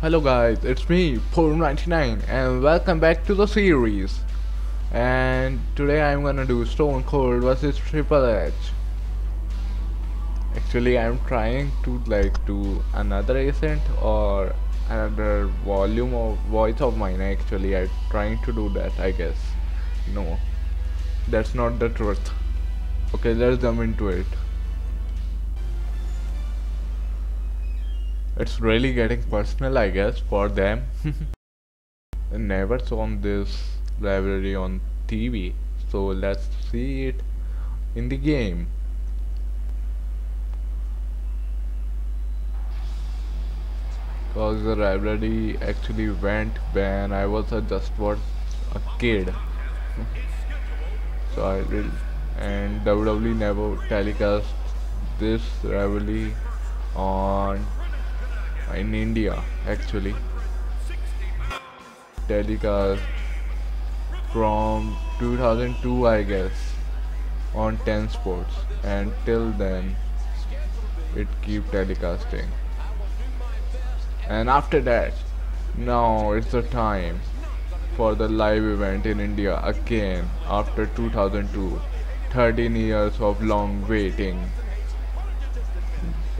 Hello guys, it's me, 499, and welcome back to the series. And today I'm gonna do Stone Cold versus Triple H. Actually, I'm trying to do another accent or another volume of voice of mine. Actually, I'm trying to do that, I guess. No, that's not the truth. Okay, let's jump into it. It's really getting personal, I guess, for them. Never saw this library on TV, so let's see it in the game. Cause the library actually went when I was a kid, so I did, and WWE never telecast this rivalry on in India. Actually, telecast from 2002, I guess, on 10 Sports, and till then it keep telecasting. And after that, now it's the time for the live event in India again after 2002. 13 years of long waiting.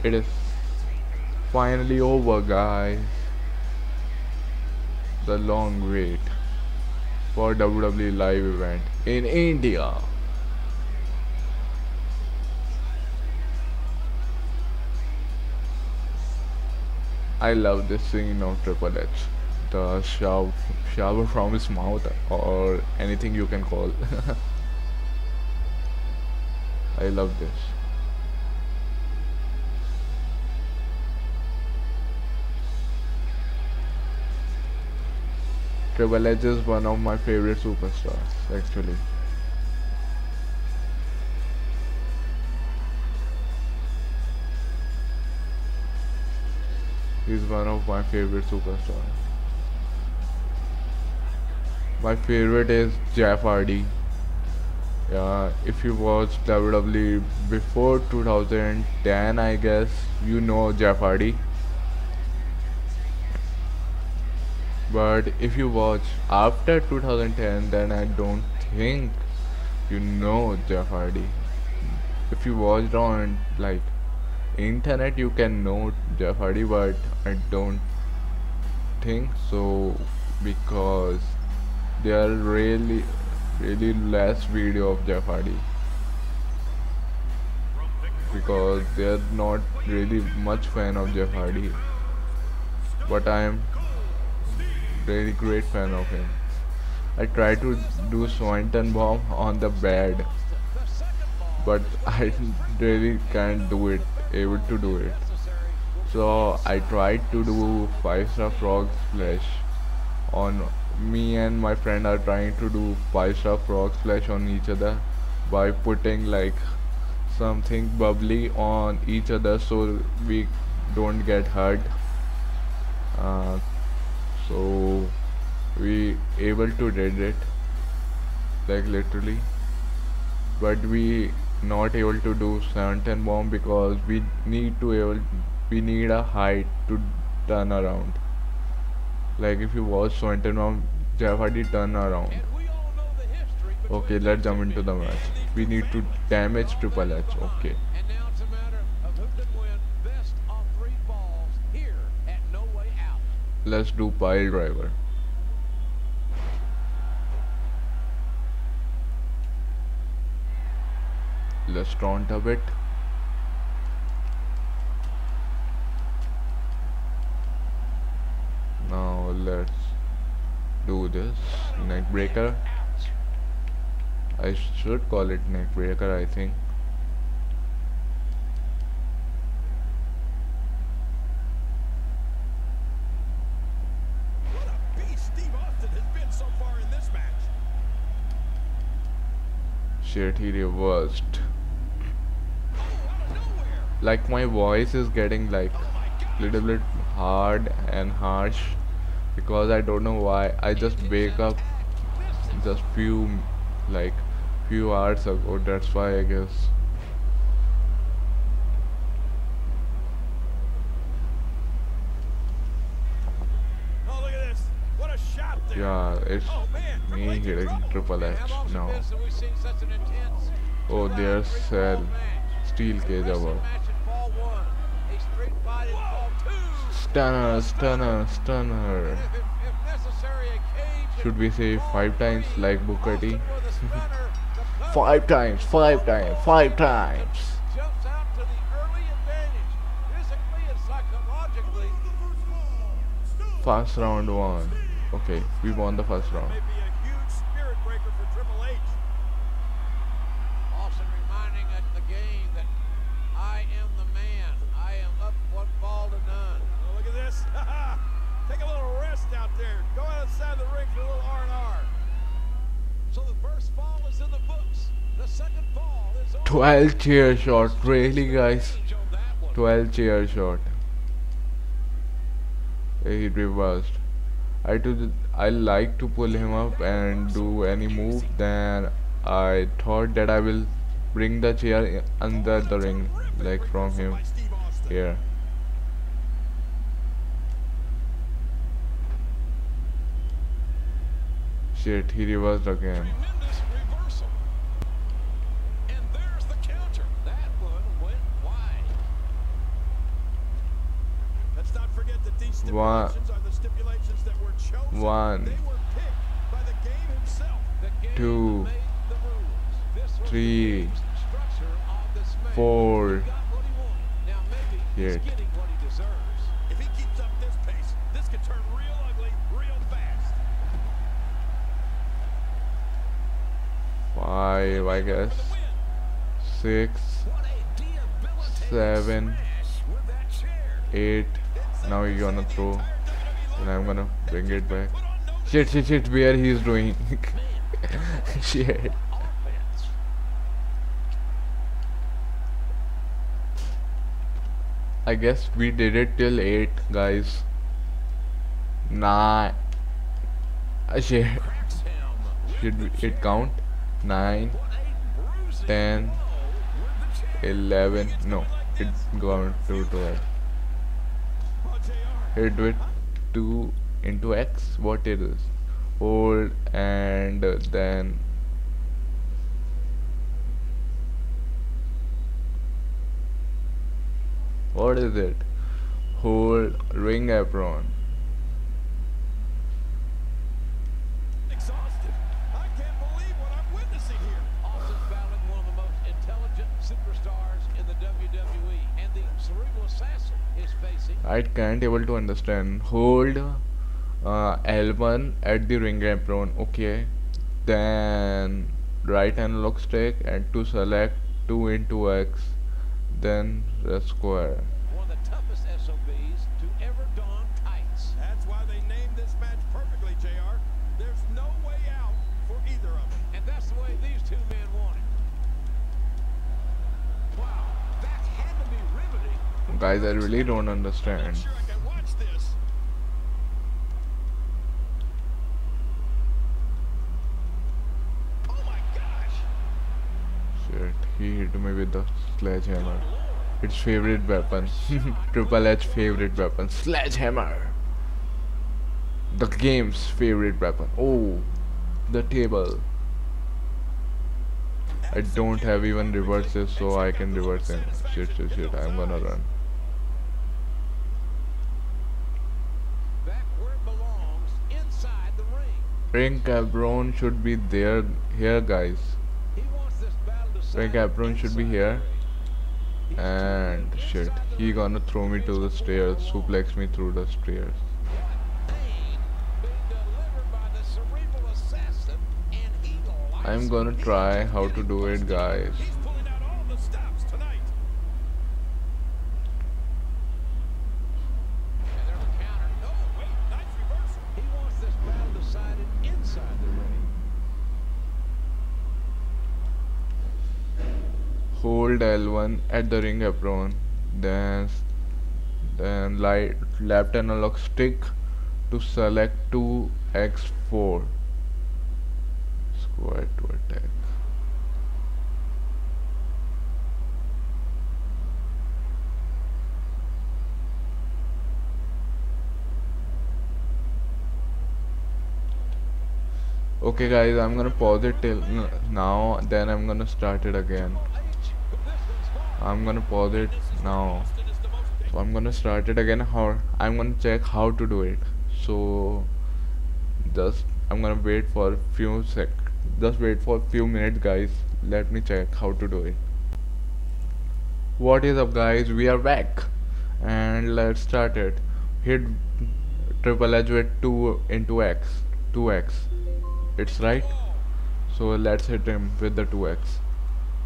It is finally over, guys. The long wait for WWE live event in India. I love this scene of Triple H. The shower from his mouth, or anything you can call. I love this. Triple H is one of my favorite superstars, actually. He's one of my favorite superstars. My favorite is Jeff Hardy. Yeah, if you watched WWE before 2010, I guess you know Jeff Hardy. But if you watch after 2010, then I don't think you know Jeff Hardy. If you watched on internet, you can know Jeff Hardy, but I don't think so, because there are really less video of Jeff Hardy, because they're not really much fan of Jeff Hardy, but I am really great fan of him. I try to do Swanton bomb on the bed, but I really can't do it, able to do it. So I tried to do 5-star frog splash on me, and my friend are trying to do 5-star frog splash on each other by putting something bubbly on each other so we don't get hurt. Uh, so we able to did it, literally, but we not able to do 710 bomb because we need a height to turn around. Like if you watch 710 bomb, Jeff Hardy turn around. Okay, let's jump into the match. We need to damage Triple H. Okay, let's do pile driver. Let's taunt a bit. Now let's do this neck breaker. I should call it neck breaker, I think. Shit, he reversed. Like my voice is getting little bit hard and harsh because I don't know why. I just wake up just few hours ago. That's why, I guess. Yeah, it's me hitting Triple H now. Oh, there's Cell. Steel cage over. Stunner, stunner, stunner. Should we say 5 times like Booker T? 5 times, 5 times, 5 times. First round won. Okay, we won the first round. Take a little rest out there. Go outside the ring for a little R&R. So the first fall is in the books. The second fall is on. 12 chair shot, really guys? 12 chair shot. He reversed. I like to pull him up and do any move. Then I thought that I will bring the chair under the ring, like from him here. Shit, he reversed again. And there's the counter. That one went wide. Let's not forget that these stipulations are the stipulations that were chosen. One, They were picked by the game himself. The game 2, made the rules. This was 3, the structure of this match. 4. He got what he wanted. Now maybe he's Shit. getting what he deserves. If he keeps up this pace, this could turn real ugly real fast. 5, I guess. 6, 7, 8. Now he's gonna throw, and I'm gonna bring it back. Shit, shit, shit, where he is doing. Shit. I guess we did it till 8, guys. 9. Shit. Should it count? 9, 10, 11. No, it's gone to 12. Hit with 2 into X. What it is? Hold and then what is it? Hold ring apron. Exhausted. I can't believe what I'm witnessing here. Austin's battling one of the most intelligent superstars in the WWE, and the cerebral assassin is facing. I can't able to understand. Hold L1 at the ring apron. Okay. Then right analog stick and to select 2 into X. Then the square. One of the toughest SOBs to ever don tights. That's why they named this match perfectly, JR. There's no way out for either of them. And that's the way these two men want it. Wow, that had to be riveting. Guys, I really don't understand. I'm sure I can watch this. Oh my gosh. Shit, he hit me with the sledgehammer. Its favorite weapon. Triple H favorite weapon. Sledgehammer. The game's favorite weapon. Oh, the table. I don't have even reverses, so I can reverse him. Shit, shit, shit. I'm gonna run. Back where it belongs, inside the ring. Ring Cabron should be there. Here, guys. He wants this battle to Ring Cabron should be here. And shit, he gonna throw me to the stairs, suplex me through the stairs. I'm gonna try how to do it, guys. He's pulling out all the stops tonight. And there's a counter. No, wait, nice reversal. He wants this battle decided inside the ring. Hold L1 at the ring apron, then left analog stick to select 2x4 square to attack. Okay guys, I'm gonna pause it till now, then I'm gonna start it again. I'm gonna pause it now. So I'm gonna start it again. How I'm gonna check how to do it. So just I'm gonna wait for just wait for few minutes guys. Let me check how to do it. What is up guys, we are back and let's start it. Hit Triple H with 2 into X 2x, it's right. So let's hit him with the 2x.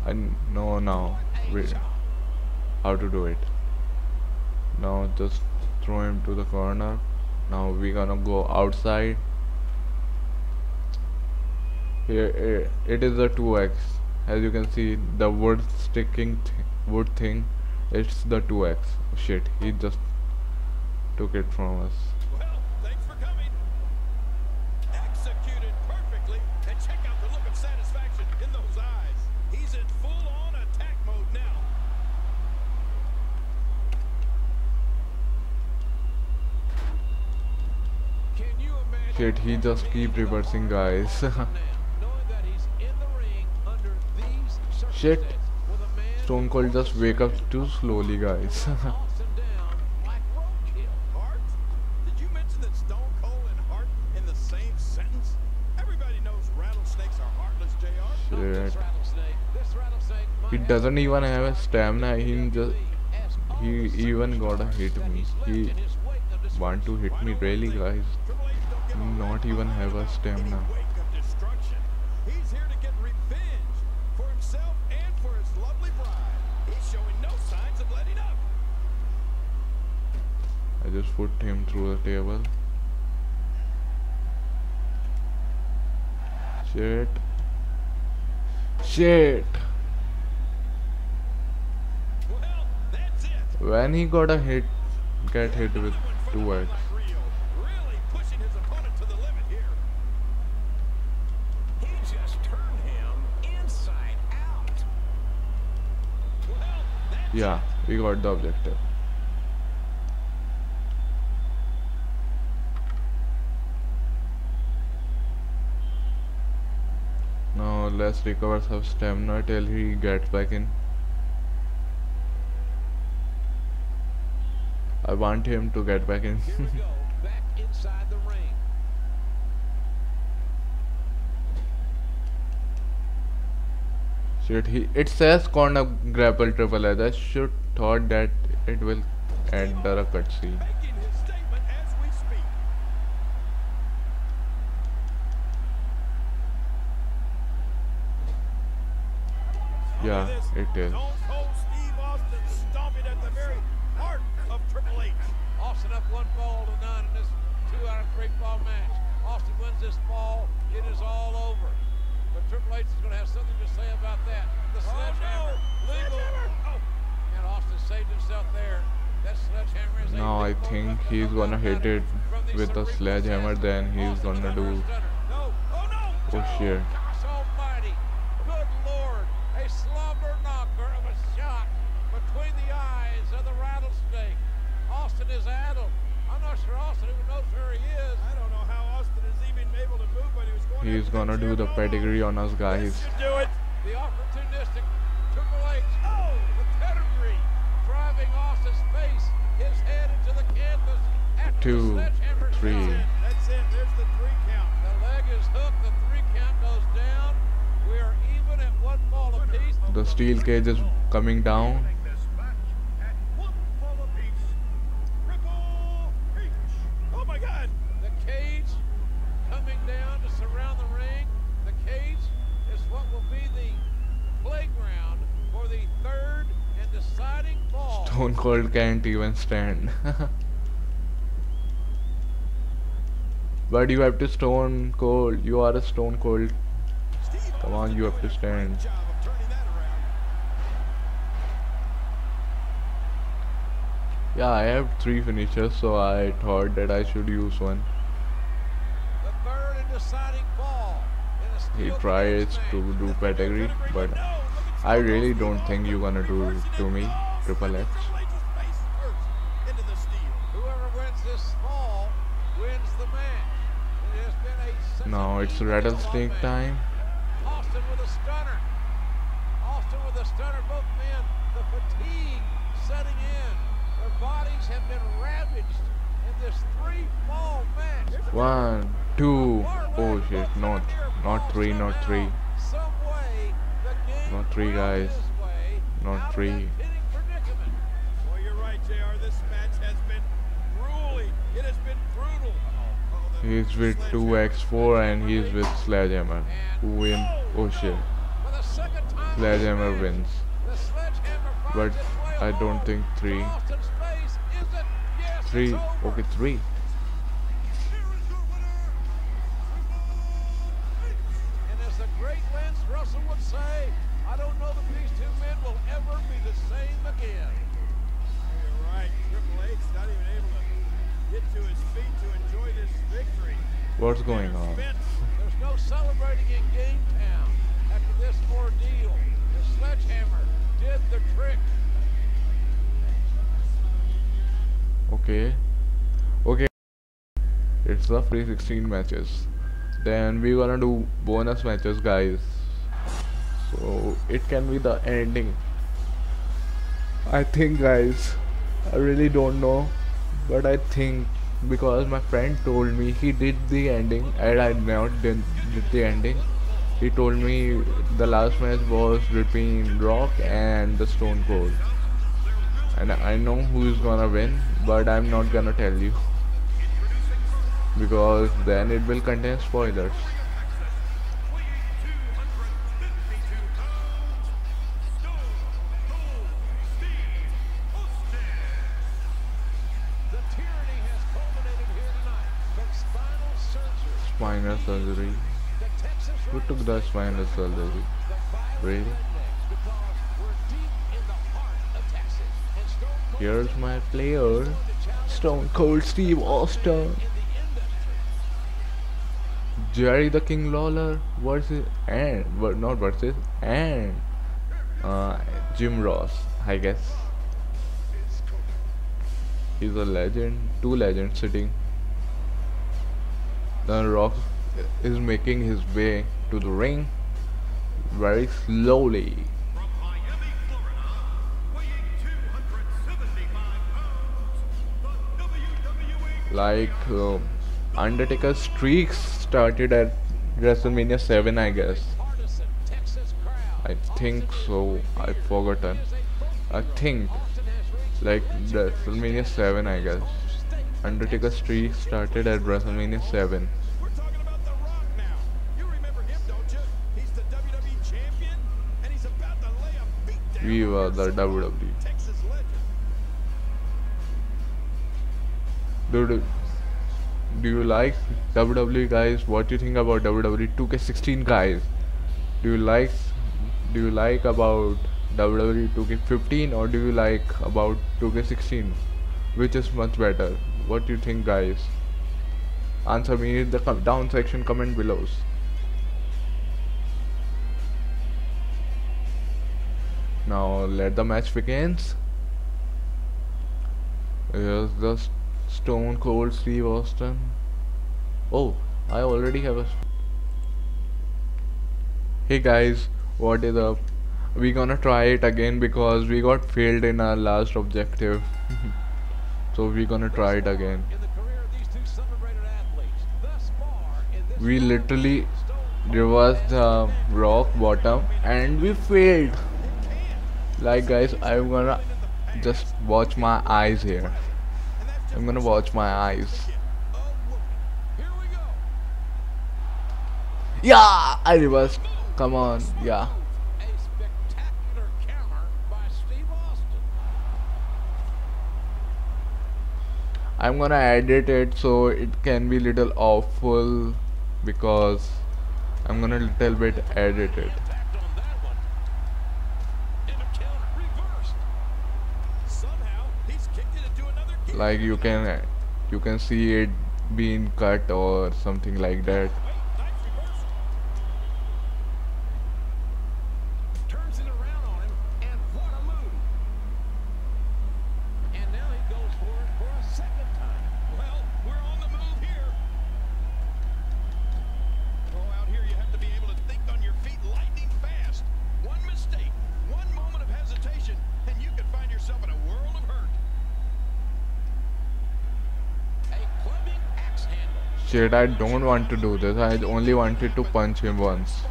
I know now wait, how to do it. Now just throw him to the corner. Now we're gonna go outside. Here it is a 2x. As you can see, the wood wood thing, it's the 2x. Oh, shit, he just took it from us. Well, thanks for coming. Executed perfectly, and check out the look of satisfaction in those eyes. He's in full-on attack mode now. Can you imagine? Shit, he just keep reversing guys. Knowing that he's in the ring under these Shit, circumstances with a man Stone Cold just wake up too slowly guys. Austin down like roadkill. Hart? Did you mention that Stone Cold and Hart in the same sentence? Everybody knows rattlesnakes are heartless, JR. Shit. This rattlesnake He might doesn't even have a stamina. He even gotta hit me. He want to hit me really guys. Not even have a stamina. wake of destruction. He's here to get revenge for himself and for his lovely bride. He's showing no signs of letting up. I just put him through the table. Shit. Shit. Well, that's it. When he got a hit, get hit with 2x. Really pushing his opponent to the limit here. He just turned him inside out. Well, that's Yeah, we got the objective. Now let's recover some stamina till he gets back in. I want him to get back in. Here we go, back inside the ring. Shit, it says corner grapple Triple H. I should thought that it will enter a cutscene. Making his statement as we speak. Yeah, it is. Stone Cold Steve Austin stomping at the very heart of Triple H. Austin up 1-9 in this 2 out of 3 fall match. Austin wins this fall, it is all over. But Triple H is going to have something to say about that. The sledgehammer, legal. Oh, and Austin saved himself there. That sledgehammer is Now I think he's gonna hit it with a sledgehammer, then he's gonna do. Oh shit. Gosh almighty. Good Lord. A slumber knocker of a shot between the eyes of the rattlesnake. Austin is addled. I'm not sure Austin even knows where he is. I don't know how Austin is even able to move when he was going. He's gonna do the pedigree on us guys. Do it. The opportunistic Triple H. Oh, the pedigree. Driving Austin's face, his head into the canvas. After 2, the sledgehammer 3. shot. That's it. There's the 3 count. The leg is hooked. The 3 count goes down. We are even at 1 fall apiece. The steel cage is coming down. Oh my God! The cage coming down to surround the ring. The cage is what will be the playground for the 3rd and deciding fall. Stone Cold can't even stand. But you have to Stone Cold. You are a Stone Cold. Come on, you have to stand. Yeah, I have 3 finishers, so I thought that I should use one. The 3rd and deciding fall. He tries to do pedigree, but I really don't think you're gonna do it to me, Triple H. Whoever wins this fall wins the match. It has been a Now it's rattlesnake time. Austin with a stunner. Austin with a stunner. Both men, the fatigue setting in. Their bodies have been ravaged in this 3-fall match. One, two. Oh shit! Not three. Not three. Some way, the game Not three, went guys. his way Not out of three. that pitting predicament. Well, you're right, JR. This match has been grueling. It has been brutal. He's with 2x4 and he's with Sledgehammer. Who win? Oh shit! For the second time Sledgehammer this wins. the sledgehammer But finds its way I don't home. think three. Austin's face, is it? Yes, Three. it's over. Okay, three. And as the great Lance Russell would say, I don't know that these two men will ever be the same again. You're right. Triple H not even able to get to his feet to enjoy this victory. What's going on? Spence, There's no celebrating in Game Town after this ordeal. The sledgehammer did the trick. Okay. Okay. It's the free 16 matches. Then we're gonna do bonus matches, guys. So it can be the ending. I think, guys. I really don't know, but I think because my friend told me he did the ending and I not did the ending. He told me the last match was between Rock and the Stone Cold. And I know who's gonna win, but I'm not gonna tell you because then it will contain spoilers. The tyranny has culminated here tonight from spinal surgery. Spinal surgery. The Texas Who took the spinal surgery? Really? because we're deep in the heart of Texas. And Stone Cold Here's my player, to challenge Stone Cold Steve Austin. in the industry. Jerry the King Lawler versus not versus and Jim Ross, I guess. He's a legend, two legends sitting. The Rock is making his way to the ring very slowly. from Miami, Florida, weighing 275 pounds, the WWE Like Undertaker's streak started at WrestleMania 7, I guess. Partisan Texas crowd. I think so. I've forgotten. I think like WrestleMania 7, I guess. Undertaker's streak started at WrestleMania 7. We're talking about The Rock now. You remember him, don't you? He's the WWE champion, and he's about to lay a beat down. We were the on WWE. Texas legend. Dude, do you like WWE, guys? What do you think about WWE 2K16, guys? Do you like about WWE 2K15 or do you like about 2K16? Which is much better? What do you think, guys? Answer me in the down section, comment below. Now let the match begins. Here's the Stone Cold Steve Austin. Oh, I already have a. Hey guys, what is up? We gonna try it again because we got failed in our last objective. So we gonna try it again. In the career of these two celebrated athletes, thus far in this We fight, literally Stone reversed the rock bottom and we failed. Like guys, I'm gonna just watch my eyes here. I'm gonna watch my eyes. Here we go. Yeah, I reversed. Come on, yeah. A spectacular counter by Steve Austin. I'm gonna edit it so it can be little awful because I'm gonna little bit edit it. Impact on that one. And a counter reversed. Somehow, he's kicked it into another gear. Like you can see it being cut or something like that. Wait, nice reversal. Turns it around on him, and what a move. And now he goes for it for a second time. Well, we're on the move here. Shit, I don't want to do this. I only wanted to punch him once.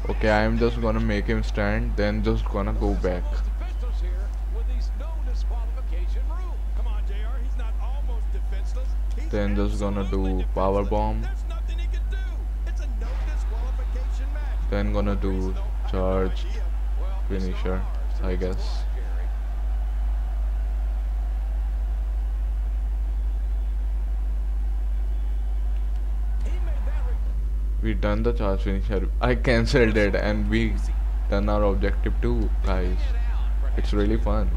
Okay, I am just gonna make him stand, then just gonna go back. Then just gonna do power bomb. Then gonna do charge finisher, I guess. We done the charge finisher. I cancelled it and we done our objective too, guys. It's really fun.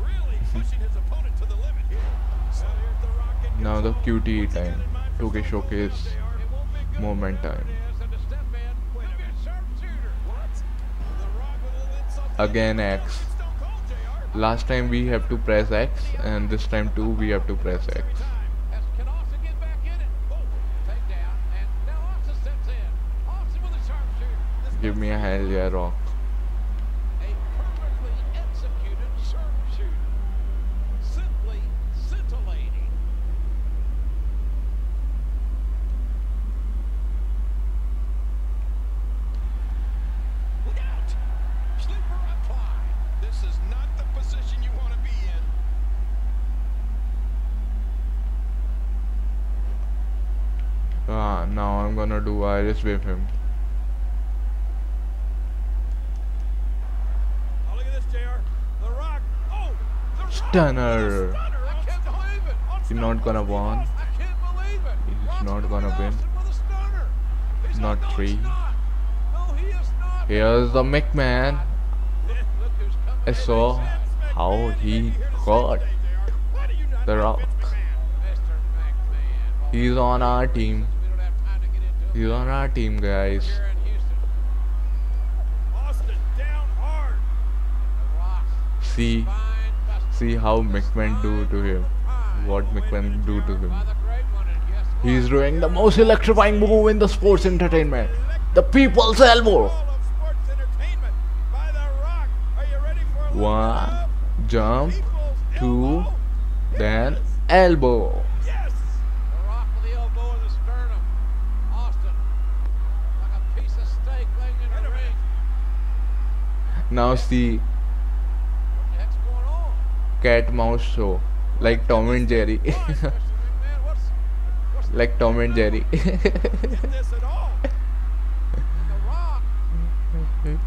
Now the QTE time. 2K showcase moment time. Again X. Last time we have to press X and this time too we have to press X. Give me a hell yeah rock. A perfectly executed sharpshooter. Simply scintillating. Look out! Sleeper applied. This is not the position you want to be in. Now I'm gonna do Iris with him. Oh, look at this, JR. The Rock. Oh, the Rock. Stunner. I can't believe it. He's not gonna win. I can't believe it. He's not gonna win. With a stunner. He's Not no, three. he's not. No, he is not. Here's the McMahon. Look who's coming I in. saw how he got the Rock. Mr. McMahon. He's on our team. We don't have time to get into it. He's on our team, guys. Here in Houston. Austin down hard. The Rock. See, Fine busted. see how McMahon do to him. What McMahon do to him. By the great one, and guess what? He's doing the most electrifying move in the sports entertainment. The people's elbow. Ball of sports entertainment by The Rock. Are you ready for a One, look? jump, People's two, elbow. then elbow. Yes. The Rock with the elbow in the sternum. Austin, like a piece of steak laying in the ring. Now see What the heck's going on? cat mouse show like Tom and Jerry. Why, Mr. McMahon, what's Like Tom and Jerry. This at all. The Rock? Man,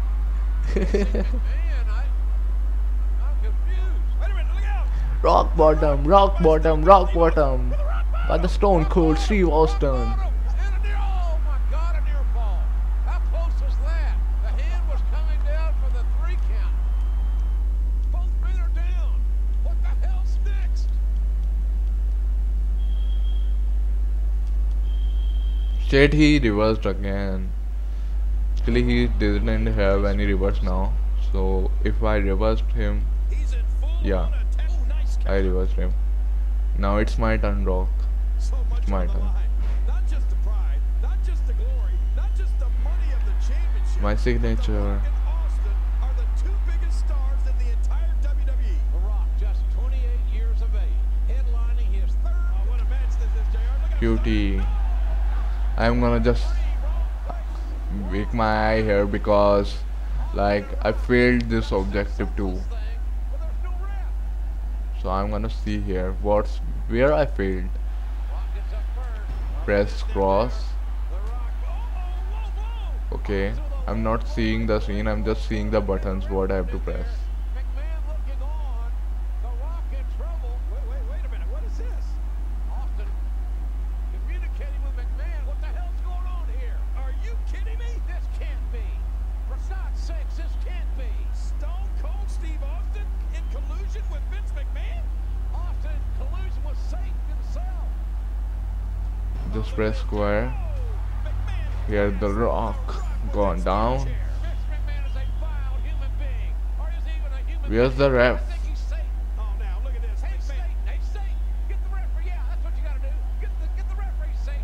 I'm confused. Wait a minute. Look out. Rock bottom, rock bottom, rock bottom. By the Stone Cold Steve Austin. And a near, oh my God, a near fall. How close was that? The hand was coming down for the 3 count. Both men are down. What the hell's next? Shit, he reversed again. Actually, he didn't have any reverse now. So if I reversed him, He's in full Yeah. on attack. Oh, nice I counter. reversed him. Now it's my turn, Rock. So much my on the turn. line. Not just the pride, not just the glory, not just the money of the championship. My The signature. Rock and Austin are the 2 biggest stars in the entire WWE. The Rock, just 28 years of age, headlining his 3rd. Oh, what a match this is, JR. Look out. Cutie. I'm gonna just make my eye here because like I failed this objective too. Thing, but there's no ref. So I'm gonna see here where I failed. Rock gets up first. Press cross. The Rock, whoa, whoa. Okay, I'm not seeing the screen, I'm just seeing the buttons what I have to press. McMahon looking on. The Rock in trouble. Wait a minute. What is this? Austin communicating with McMahon. What the hell's going on here? Are you kidding me? This can't be. For God's sakes, this can't be. Stone Cold Steve Austin in collusion with Vince McMahon? Austin in collusion with Satan himself. Just press square. McMahon. Here the Rock gone down. Vince McMahon is a vile human being. Or is he even a human Where's the being? ref? I think he's Satan. Oh, now look at this. Hey, McMahon. Satan. Hey, Satan. Get the referee. Yeah, that's what you gotta do. Get the referee, Satan.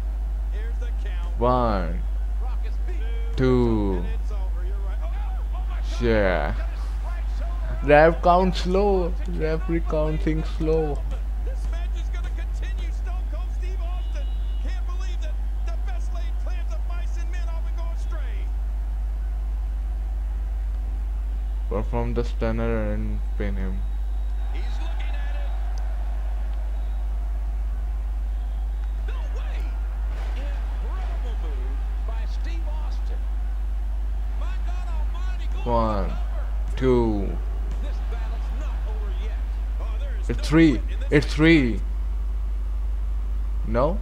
Here's the count. 1, Rock is beat. 2. And it's over. You're right. Oh my God. Yeah. Got his right shoulder. Rev count slow. Referee counting slow. This match is gonna perform the stunner and pin him. He's looking at it. No way. Incredible move by Steve Austin. My God Almighty, going One, over. two, This battle's not over yet. Oh, there is it's no three. quit in this It's three. No?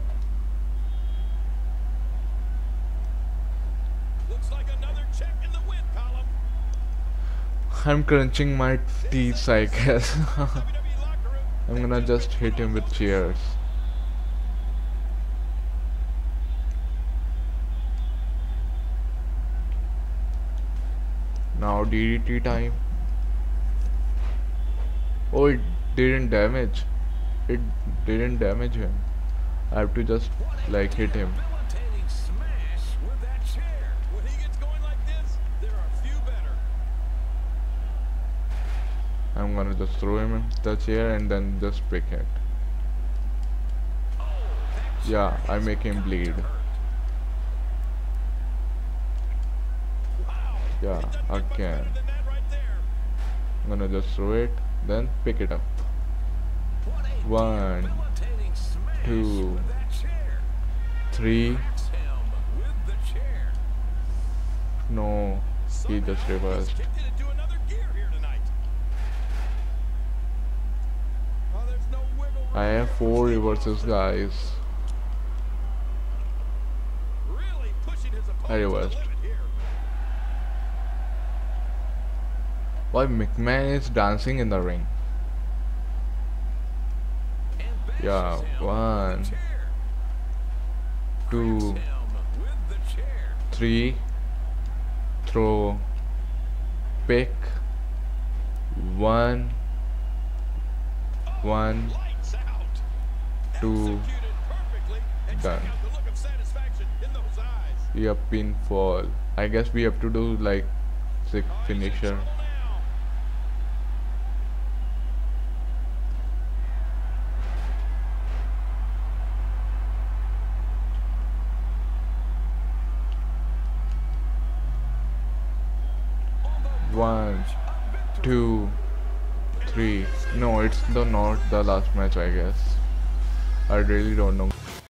Looks like another check in the win column. I'm crunching my teeth, I guess. WWE locker room. I'm gonna just hit him with chairs. Now DDT time. Oh, it didn't damage. It didn't damage him. I have to just like hit him. Debilitating smash with that chair. When he gets going like this, there are few better. I'm gonna just throw him in the chair and then just pick it. Yeah, I make him bleed. Wow. Yeah, It doesn't get much again. better than that right there. I'm gonna just throw it, then pick it up. What a One, debilitating smash two, with that chair. 3. Backs him with the chair. No, he just Somehow reversed. He's kicked it into another gear here tonight. Oh, there's no wiggle room I have here. 4 reverses, guys. Really pushing his opponent I to the reversed. limit here. Why McMahon is dancing in the ring? And bashes Yeah, him with the 1, chair. 2, Him with the chair. 3. Throw. Pick. 1. 1. Lights out. 2. Executed perfectly. And Done. check out the look of satisfaction in those eyes. Yeah, pinfall. I guess we have to do like 6 Oh, he's in finisher. trouble now. One, 2, 3. No, it's not the last match, I guess. I really don't know.